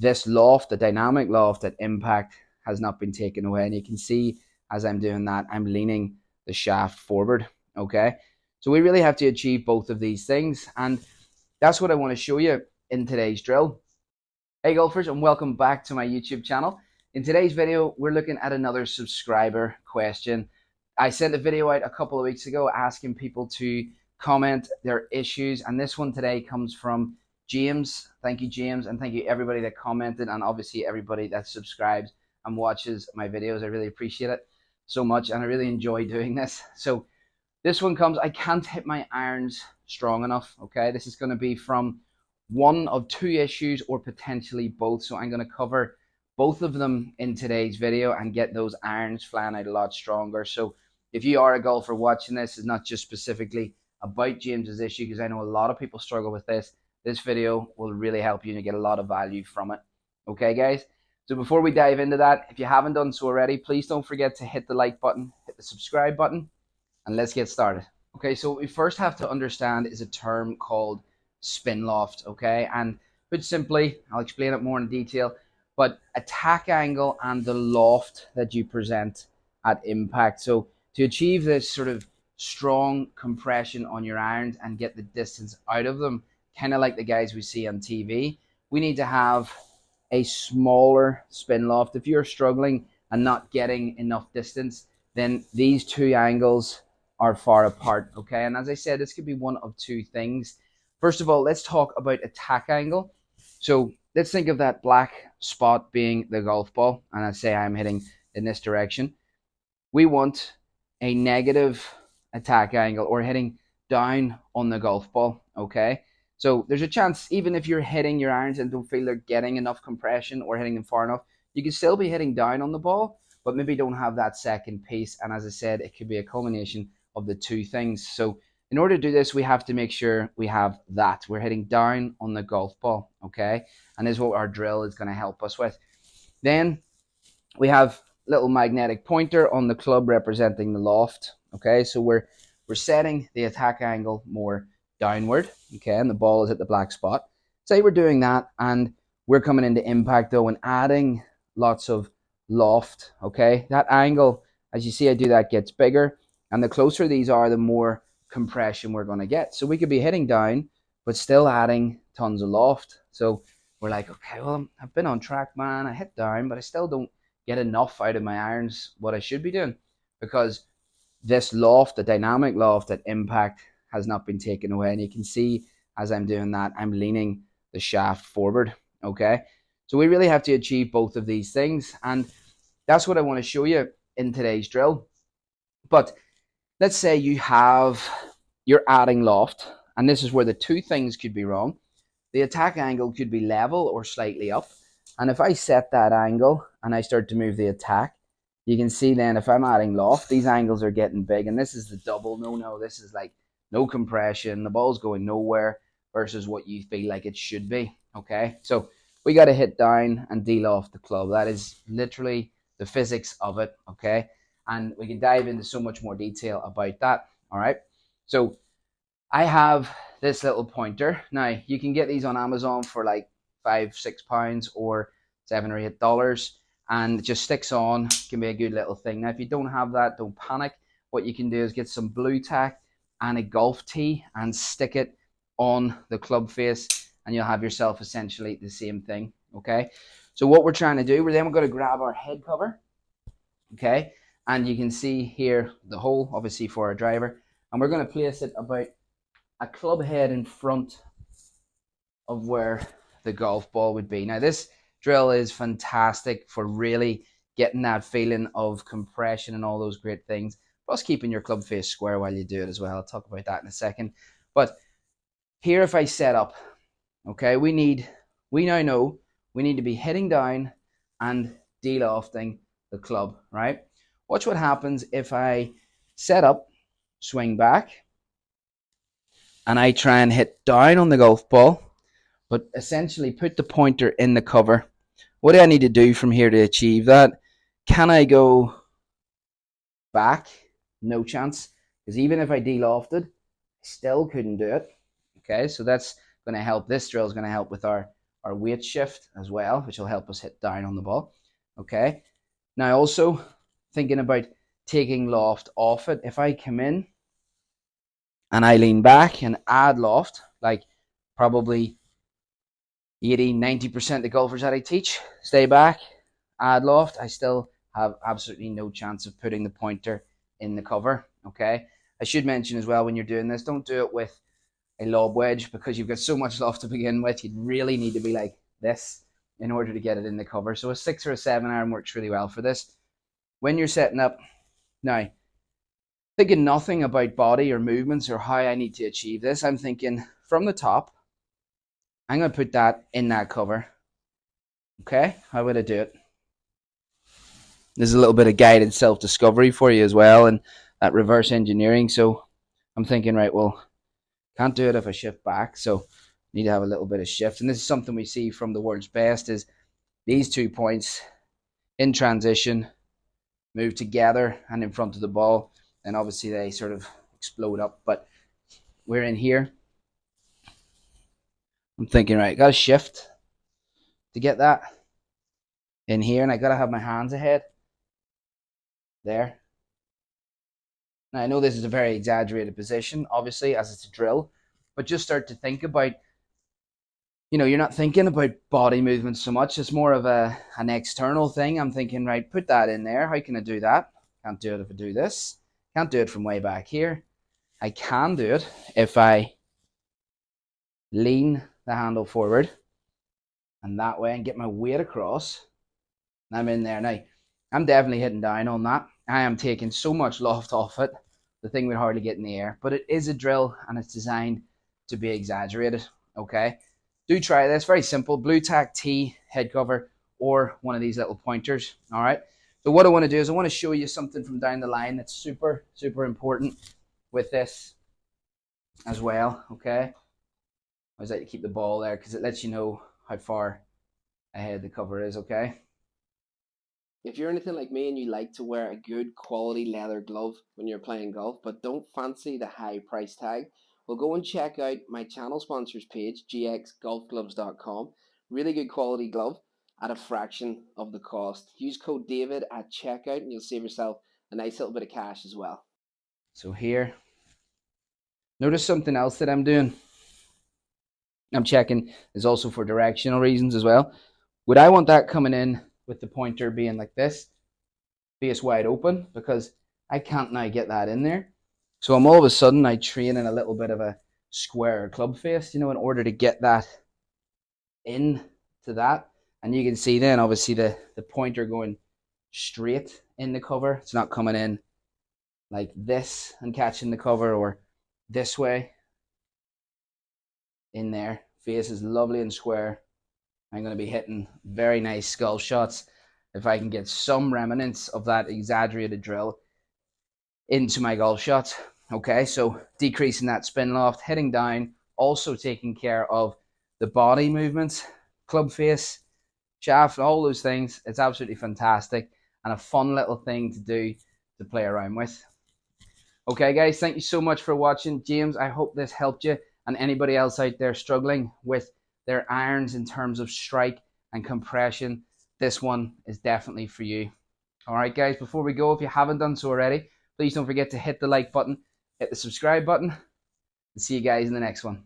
this loft, the dynamic loft at impact, has not been taken away. And you can see as I'm doing that, I'm leaning the shaft forward. Okay, so we really have to achieve both of these things, and that's what I want to show you in today's drill. Hey golfers, and welcome back to my YouTube channel. In today's video, we're looking at another subscriber question. I sent a video out a couple of weeks ago asking people to comment their issues, and this one today comes from James. Thank you, James, and thank you everybody that commented, and obviously everybody that subscribes and watches my videos. I really appreciate it so much, and I really enjoy doing this. So this one comes, I can't hit my irons strong enough. Okay, this is going to be from one of two issues or potentially both. So I'm going to cover both of them in today's video and get those irons flying out a lot stronger. So if you are a golfer watching this, it's not just specifically about James's issue, because I know a lot of people struggle with this. This video will really help you and you get a lot of value from it. Okay, guys? So before we dive into that, if you haven't done so already, please don't forget to hit the like button, hit the subscribe button, and let's get started. Okay, so what we first have to understand is a term called spin loft. Okay, and put simply, I'll explain it more in detail, but attack angle and the loft that you present at impact. So to achieve this sort of strong compression on your irons and get the distance out of them, kind of like the guys we see on TV, we need to have a smaller spin loft. If you're struggling and not getting enough distance, then these two angles are far apart. Okay, and as I said, this could be one of two things. First of all, let's talk about attack angle. So let's think of that black spot being the golf ball, and I say I'm hitting in this direction. We want a negative attack angle, or hitting down on the golf ball. Okay, so there's a chance, even if you're hitting your irons and don't feel they're getting enough compression or hitting them far enough, you can still be hitting down on the ball, but maybe don't have that second piece. And as I said, it could be a culmination of the two things. So in order to do this, we have to make sure we have that. We're hitting down on the golf ball, okay? And this is what our drill is going to help us with. Then we have little magnetic pointer on the club representing the loft, okay? So we're setting the attack angle more downward, okay? And the ball is at the black spot. Say we're doing that, and we're coming into impact though and adding lots of loft, okay? That angle, as you see I do that, gets bigger, and the closer these are, the more compression we're going to get. So we could be hitting down but still adding tons of loft. So we're like, okay, well, I've been on track, man. I hit down, but I still don't get enough out of my irons what I should be doing, because this loft, the dynamic loft at impact, has not been taken away. And you can see as I'm doing that, I'm leaning the shaft forward. Okay, so we really have to achieve both of these things, and that's what I want to show you in today's drill. But let's say you're adding loft, and this is where the two things could be wrong. The attack angle could be level or slightly up, and if I set that angle and I start to move the attack, you can see then if I'm adding loft, these angles are getting big, and this is the double no. This is like no compression, the ball's going nowhere versus what you feel like it should be. Okay, so we got to hit down and de-loft the club. That is literally the physics of it. Okay, and we can dive into so much more detail about that. All right, so I have this little pointer. Now you can get these on Amazon for like £5-6 or $7 or $8, and it just sticks on. Can be a good little thing. Now if you don't have that, don't panic. What you can do is get some blue tack and a golf tee and stick it on the club face, and you'll have yourself essentially the same thing. Okay, so what we're trying to do, we're going to grab our head cover. Okay, and you can see here the hole obviously for our driver, and we're going to place it about a club head in front of where the golf ball would be. Now this drill is fantastic for really getting that feeling of compression and all those great things, plus keeping your club face square while you do it as well. I'll talk about that in a second. But here, if I set up, okay, we now know we need to be hitting down and de-lofting the club, right? Watch what happens if I set up, swing back, and I try and hit down on the golf ball, but essentially put the pointer in the cover. What do I need to do from here to achieve that? Can I go back? No chance, because even if I de-lofted, I still couldn't do it. Okay, so that's going to help. This drill is going to help with our our weight shift as well, which will help us hit down on the ball. Okay. Now also thinking about taking loft off it. If I come in and I lean back and add loft, like probably 80-90% of the golfers that I teach stay back, add loft, I still have absolutely no chance of putting the pointer in the cover. Okay. I should mention as well, when you're doing this, don't do it with a lob wedge, because you've got so much loft to begin with. You'd really need to be like this in order to get it in the cover. So a 6 or a 7 iron works really well for this. When you're setting up, now thinking nothing about body or movements or how I need to achieve this, I'm thinking from the top, I'm going to put that in that cover. Okay, how would I do it? There's a little bit of guided self-discovery for you as well, and that reverse engineering. So I'm thinking, right, well, can't do it if I shift back, so need to have a little bit of shift. And this is something we see from the world's best, is these 2 points in transition move together and in front of the ball, and obviously they sort of explode up. But we're in here. I'm thinking, right, got to shift to get that in here, and I got to have my hands ahead there. Now I know this is a very exaggerated position, obviously, as it's a drill, but just start to think about, you're not thinking about body movement so much. It's more of an external thing. I'm thinking, right, put that in there. How can I do that? Can't do it if I do this. Can't do it from way back here. I can do it if I lean the handle forward and that way and get my weight across. I'm in there. Now, I'm definitely hitting down on that. I am taking so much loft off it, the thing would hardly get in the air. But it is a drill, and it's designed to be exaggerated. Okay, do try this. Very simple. Blue tack T head cover or one of these little pointers. All right. So what I want to do is I want to show you something from down the line that's super, super important with this as well. Okay. I was like to keep the ball there because it lets you know how far ahead the cover is. Okay. If you're anything like me and you like to wear a good quality leather glove when you're playing golf, but don't fancy the high price tag, well, go and check out my channel sponsors page, gxgolfgloves.com. Really good quality glove at a fraction of the cost. Use code David at checkout and you'll save yourself a nice little bit of cash as well. So here, notice something else that I'm doing. I'm checking is also for directional reasons as well. Would I want that coming in with the pointer being like this, face wide open, because I can't now get that in there. So I'm all of a sudden I train in a little bit of a square club face, in order to get that in to that. And you can see then obviously the pointer going straight in the cover. It's not coming in like this and catching the cover or this way in there. Face is lovely and square. I'm going to be hitting very nice skull shots if I can get some remnants of that exaggerated drill into my golf shots. Okay, so decreasing that spin loft, hitting down, also taking care of the body movements, club face, shaft, all those things. It's absolutely fantastic and a fun little thing to do to play around with. Okay, guys, thank you so much for watching. James, I hope this helped you, and anybody else out there struggling with their irons in terms of strike and compression, this one is definitely for you. All right, guys, before we go, if you haven't done so already, please don't forget to hit the like button, hit the subscribe button, and see you guys in the next one.